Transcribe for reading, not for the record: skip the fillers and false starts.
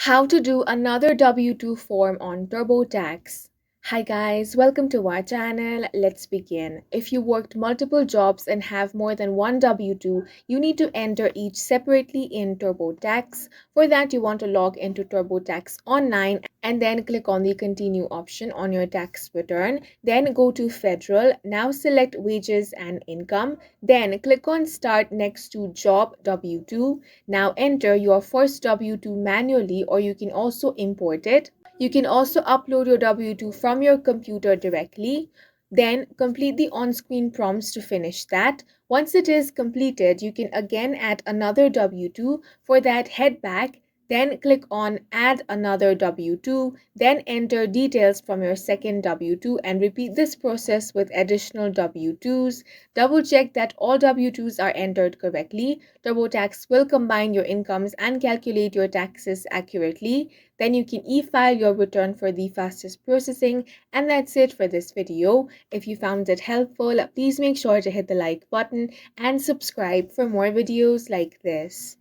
How to do another W-2 form on TurboTax. Hi guys, welcome to our channel. Let's begin. If you worked multiple jobs and have more than one W-2, you need to enter each separately in TurboTax. For that, you want to log into TurboTax online and then click on the continue option on your tax return. Then go to federal. Now select wages and income. Then click on start next to job W-2. Now enter your first W-2 manually, or you can also import it. You can also upload your W-2 from your computer directly. Then complete the on-screen prompts to finish that. Once it is completed, you can again add another W-2. For that, head back, then click on add another W-2, then enter details from your second W-2 and repeat this process with additional W-2s. Double check that all W-2s are entered correctly. TurboTax will combine your incomes and calculate your taxes accurately. Then you can e-file your return for the fastest processing. And that's it for this video. If you found it helpful, please make sure to hit the like button and subscribe for more videos like this.